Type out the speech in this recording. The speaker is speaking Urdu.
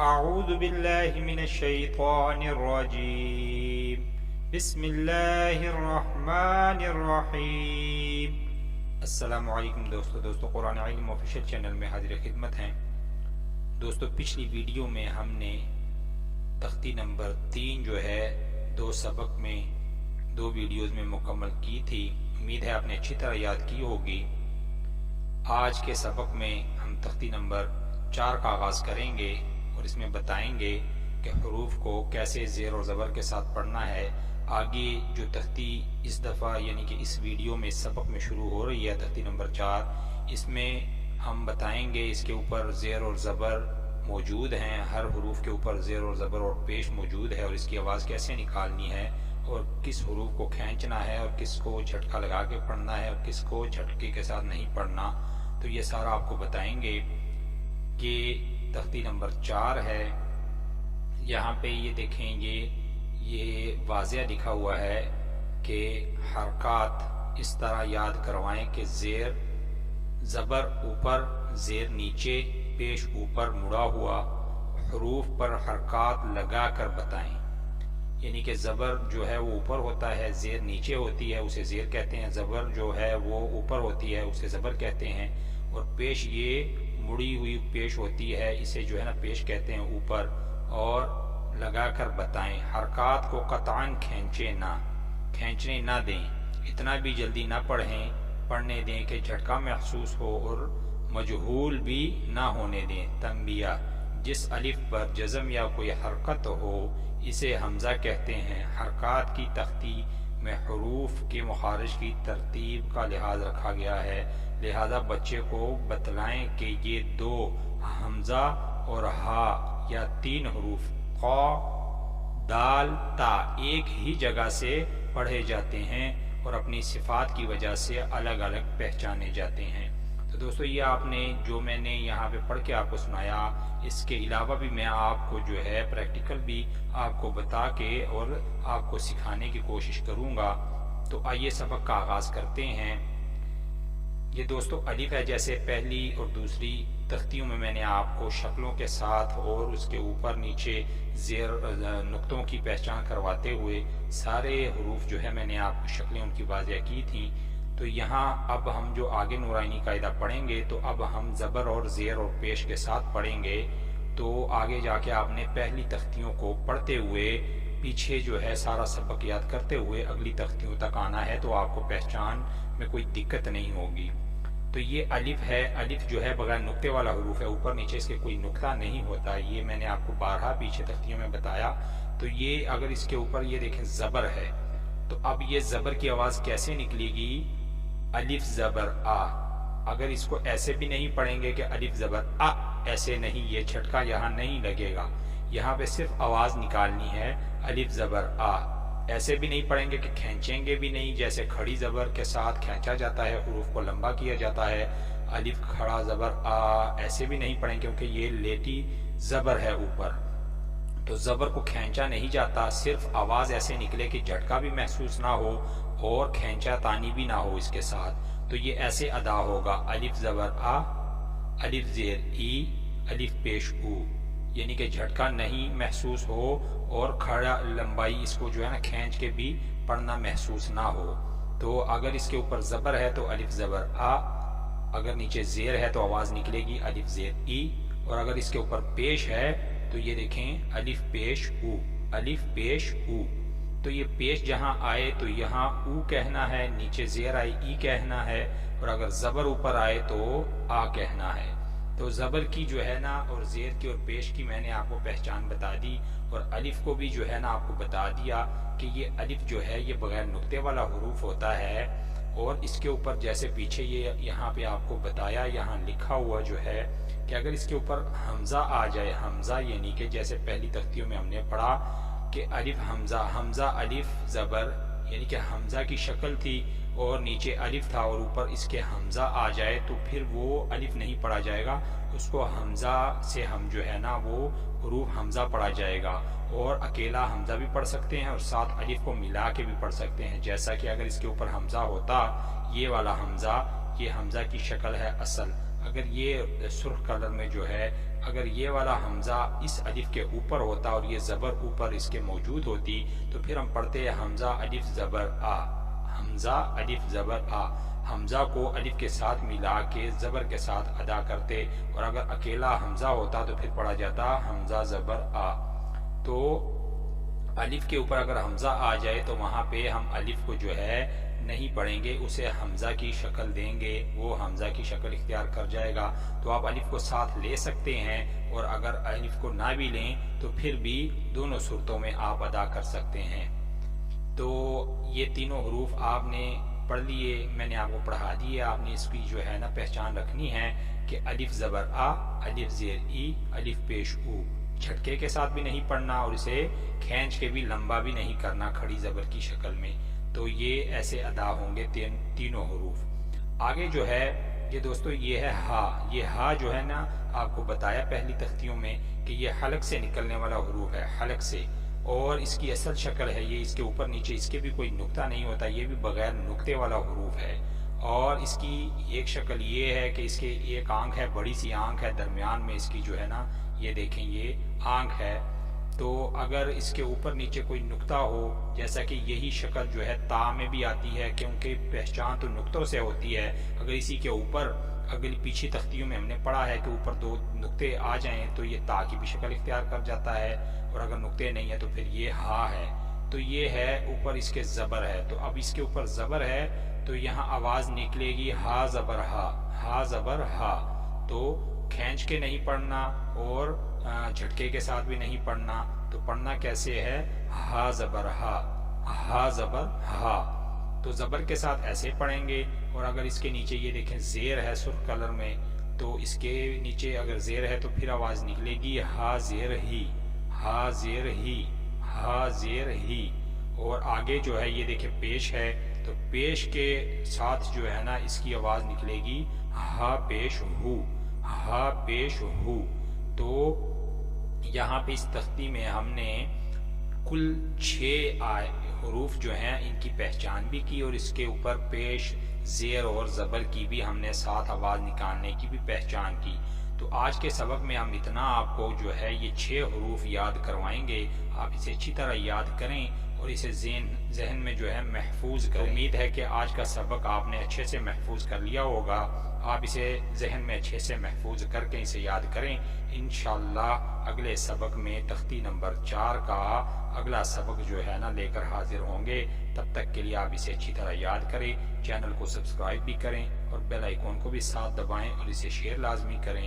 اعوذ باللہ من الشیطان الرجیم بسم اللہ الرحمن الرحیم۔ السلام علیکم دوستو قرآن علم آفیشیل چینل میں حاضر خدمت ہیں۔ دوستو پچھلی ویڈیو میں ہم نے تختی نمبر 3 جو ہے 2 سبق میں 2 ویڈیوز میں مکمل کی تھی۔ امید ہے آپ نے اچھی طرح یاد کی ہوگی۔ آج کے سبق میں ہم تختی نمبر 4 کا آغاز کریں گے اور اس میں بتائیں گے کہ حروف کو کیسے زیر اور زبر کے ساتھ پڑھنا ہے۔ آگے جو تختی اس دفعہ یعنی کہ اس ویڈیو میں سبق میں شروع ہو رہی ہے تختی نمبر 4، اس میں ہم بتائیں گے اس کے اوپر زیر اور زبر موجود ہیں، ہر حروف کے اوپر زیر اور زبر اور پیش موجود ہے اور اس کی آواز کیسے نکالنی ہے اور کس حروف کو کھینچنا ہے اور کس کو جھٹکا لگا کے پڑھنا ہے اور کس کو جھٹکے کے ساتھ نہیں پڑھنا، تو یہ سارا آپ کو بتائیں گے۔ کہ تختی نمبر 4 ہے، یہاں پہ یہ دیکھیں یہ واضح لکھا ہوا ہے کہ حرکات اس طرح یاد کروائیں کہ زیر زبر اوپر، زیر نیچے، پیش اوپر مڑا ہوا، حروف پر حرکات لگا کر بتائیں۔ یعنی کہ زبر جو ہے وہ اوپر ہوتا ہے، زیر نیچے ہوتی ہے اسے زیر کہتے ہیں، زبر جو ہے وہ اوپر ہوتی ہے اسے زبر کہتے ہیں، اور پیش یہ مڑی ہوئی پیش ہوتی ہے اسے جو ہے نا پیش کہتے ہیں اوپر، اور لگا کر بتائیں۔ حرکات کو قطعاً کھینچنے نہ دیں، اتنا بھی جلدی نہ پڑھنے دیں کہ جھٹکا محسوس ہو اور مجہول بھی نہ ہونے دیں۔ تنبیہ: جس الف پر جزم یا کوئی حرکت ہو اسے حمزہ کہتے ہیں۔ حرکات کی تختی میں حروف کے مخارج کی ترتیب کا لحاظ رکھا گیا ہے، لہذا بچے کو بتلائیں کہ یہ 2 حمزہ اور ہا یا 3 حروف قا دال تا ایک ہی جگہ سے پڑھے جاتے ہیں اور اپنی صفات کی وجہ سے الگ الگ پہچانے جاتے ہیں۔ تو دوستو یہ آپ نے جو میں نے یہاں پہ پڑھ کے آپ کو سنایا، اس کے علاوہ بھی میں آپ کو جو ہے پریکٹیکل بھی آپ کو بتا کے اور آپ کو سکھانے کی کوشش کروں گا۔ تو آئیے سبق کا آغاز کرتے ہیں۔ یہ دوستو الف ہے، جیسے پہلی اور دوسری تختیوں میں نے آپ کو شکلوں کے ساتھ اور اس کے اوپر نیچے زیر نقطوں کی پہچان کرواتے ہوئے سارے حروف جو ہے میں نے آپ کو شکلیں ان کی واضح کی تھیں۔ تو یہاں اب ہم جو آگے نورانی قاعدہ پڑھیں گے تو اب ہم زبر اور زیر اور پیش کے ساتھ پڑھیں گے۔ تو آگے جا کے آپ نے پہلی تختیوں کو پڑھتے ہوئے پیچھے جو ہے سارا سبق یاد کرتے ہوئے اگلی تختیوں تک آنا ہے، تو آپ کو پہچان میں کوئی دقت نہیں ہوگی۔ تو یہ الف ہے، الف جو ہے بغیر نقطے والا حروف ہے، اوپر نیچے اس کے کوئی نقطہ نہیں ہوتا، یہ میں نے آپ کو بارہا پیچھے تختیوں میں بتایا۔ تو یہ اگر اس کے اوپر یہ دیکھیں زبر ہے، تو اب یہ زبر کی آواز کیسے نکلے گی؟ الف زبر آ۔ اگر اس کو ایسے بھی نہیں پڑھیں گے کہ الف زبر آ، ایسے نہیں، یہ جھٹکا یہاں نہیں لگے گا، یہاں پہ صرف آواز نکالنی ہے الف زبر آ۔ ایسے بھی نہیں پڑھیں گے کہ کھینچیں گے بھی نہیں، جیسے کھڑی زبر کے ساتھ کھینچا جاتا ہے، حروف کو لمبا کیا جاتا ہے، الف کھڑا زبر آ، ایسے بھی نہیں پڑھیں کیونکہ یہ لیٹی زبر ہے اوپر، تو زبر کو کھینچا نہیں جاتا، صرف آواز ایسے نکلے کہ جھٹکا بھی محسوس نہ ہو اور کھینچا تانی بھی نہ ہو اس کے ساتھ۔ تو یہ ایسے ادا ہوگا: الف زبر آ، الف زیر ای، الف پیش او، یعنی کہ جھٹکا نہیں محسوس ہو اور کھڑا لمبائی اس کو جو ہے نا کھینچ کے بھی پڑھنا محسوس نہ ہو۔ تو اگر اس کے اوپر زبر ہے تو الف زبر آ، اگر نیچے زیر ہے تو آواز نکلے گی الف زیر ای، اور اگر اس کے اوپر پیش ہے تو یہ دیکھیں الف پیش او، الف پیش او۔ تو یہ پیش جہاں آئے تو یہاں او کہنا ہے، نیچے زیر آئے ای کہنا ہے، اور اگر زبر اوپر آئے تو آ کہنا ہے۔ تو زبر کی جو ہے نا اور زیر کی اور پیش کی میں نے آپ کو پہچان بتا دی، اور الف کو بھی جو ہے نا آپ کو بتا دیا کہ یہ الف جو ہے یہ بغیر نقطے والا حروف ہوتا ہے، اور اس کے اوپر جیسے پیچھے یہ یہاں پہ آپ کو بتایا، یہاں لکھا ہوا جو ہے کہ اگر اس کے اوپر حمزہ آ جائے، حمزہ یعنی کہ جیسے پہلی تختیوں میں ہم نے پڑھا کہ الف حمزہ، حمزہ الف زبر، یعنی کہ حمزہ کی شکل تھی اور نیچے الف تھا اور اوپر اس کے حمزہ آ جائے تو پھر وہ الف نہیں پڑھا جائے گا، اس کو حمزہ سے ہم جو ہے نا وہ حروف حمزہ پڑھا جائے گا، اور اکیلا حمزہ بھی پڑھ سکتے ہیں اور ساتھ الف کو ملا کے بھی پڑھ سکتے ہیں، جیسا کہ اگر اس کے اوپر حمزہ ہوتا، یہ والا حمزہ، یہ حمزہ کی شکل ہے اصل، اگر یہ سرخ کلر میں جو ہے اگر یہ والا حمزہ اس الف کے اوپر ہوتا اور یہ زبر اوپر اس کے موجود ہوتی تو پھر ہم پڑھتے ہیں حمزہ الف زبر آ، حمزہ الف زبر آ، حمزہ کو الف کے ساتھ ملا کے زبر کے ساتھ ادا کرتے، اور اگر اکیلا حمزہ ہوتا تو پھر پڑھا جاتا حمزہ زبر آ۔ تو الف کے اوپر اگر حمزہ آ جائے تو وہاں پہ ہم الف کو جو ہے نہیں پڑھیں گے، اسے حمزہ کی شکل دیں گے، وہ حمزہ کی شکل اختیار کر جائے گا۔ تو آپ الف کو ساتھ لے سکتے ہیں، اور اگر الف کو نہ بھی لیں تو پھر بھی دونوں صورتوں میں آپ ادا کر سکتے ہیں۔ تو یہ تینوں حروف آپ نے پڑھ لیے، میں نے آپ کو پڑھا دیے، آپ نے اس کی جو ہے نا پہچان رکھنی ہے کہ الف زبر آ، الف زیر ای، الف پیش او، جھٹکے کے ساتھ بھی نہیں پڑھنا اور اسے کھینچ کے بھی لمبا بھی نہیں کرنا کھڑی زبر کی شکل میں۔ تو یہ ایسے ادا ہوں گے تینوں حروف۔ آگے جو ہے یہ دوستو یہ ہے ہا، یہ ہا جو ہے نا آپ کو بتایا پہلی تختیوں میں کہ یہ حلق سے نکلنے والا حروف ہے، حلق سے، اور اس کی اصل شکل ہے یہ اس کے اوپر نیچے اس کے بھی کوئی نقطہ نہیں ہوتا، یہ بھی بغیر نقطے والا حروف ہے۔ اور اس کی ایک شکل یہ ہے کہ اس کے ایک آنکھ ہے، بڑی سی آنکھ ہے درمیان میں اس کی جو ہے نا، یہ دیکھیں یہ آنکھ ہے۔ تو اگر اس کے اوپر نیچے کوئی نقطہ ہو، جیسا کہ یہی شکل جو ہے تا میں بھی آتی ہے، کیونکہ پہچان تو نقطوں سے ہوتی ہے، اگر اسی کے اوپر اگلی پیچھے تختیوں میں ہم نے پڑھا ہے کہ اوپر دو نقطے آ جائیں تو یہ تا کی بھی شکل اختیار کر جاتا ہے، اور اگر نقطے نہیں ہے تو پھر یہ ہا ہے۔ تو یہ ہے اوپر اس کے زبر ہے، تو اب اس کے اوپر زبر ہے تو یہاں آواز نکلے گی ہا زبر ہا، ہا زبر ہا۔ تو کھینچ کے نہیں پڑھنا اور جھٹکے کے ساتھ بھی نہیں پڑھنا، تو پڑھنا کیسے ہے؟ ہا زبر ہا، ہا زبر ہا۔ تو زبر کے ساتھ ایسے پڑھیں گے، اور اگر اس کے نیچے یہ دیکھیں زیر ہے سرخ کلر میں، تو اس کے نیچے اگر زیر ہے تو پھر آواز نکلے گی ہا زیر ہی، ہا زیر ہی، ہا زیر ہی۔ اور آگے جو ہے یہ دیکھیں پیش ہے، تو پیش کے ساتھ جو ہے نا اس کی آواز نکلے گی ہا پیش ہو، ہا پیش ہو۔ تو یہاں پہ اس تختی میں ہم نے کل 6 حروف جو ہیں ان کی پہچان بھی کی، اور اس کے اوپر پیش، زیر اور زبر کی بھی ہم نے ساتھ آواز نکالنے کی بھی پہچان کی۔ تو آج کے سبق میں ہم اتنا آپ کو جو ہے یہ 6 حروف یاد کروائیں گے، آپ اسے اچھی طرح یاد کریں اور اسے ذہن میں جو ہے محفوظ کریں۔ امید ہے کہ آج کا سبق آپ نے اچھے سے محفوظ کر لیا ہوگا، آپ اسے ذہن میں اچھے سے محفوظ کر کے اسے یاد کریں۔ انشاءاللہ اگلے سبق میں تختی نمبر 4 کا اگلا سبق جو ہے نا لے کر حاضر ہوں گے۔ تب تک کے لیے آپ اسے اچھی طرح یاد کریں، چینل کو سبسکرائب بھی کریں اور بیل آئیکن کو بھی ساتھ دبائیں اور اسے شیئر لازمی کریں۔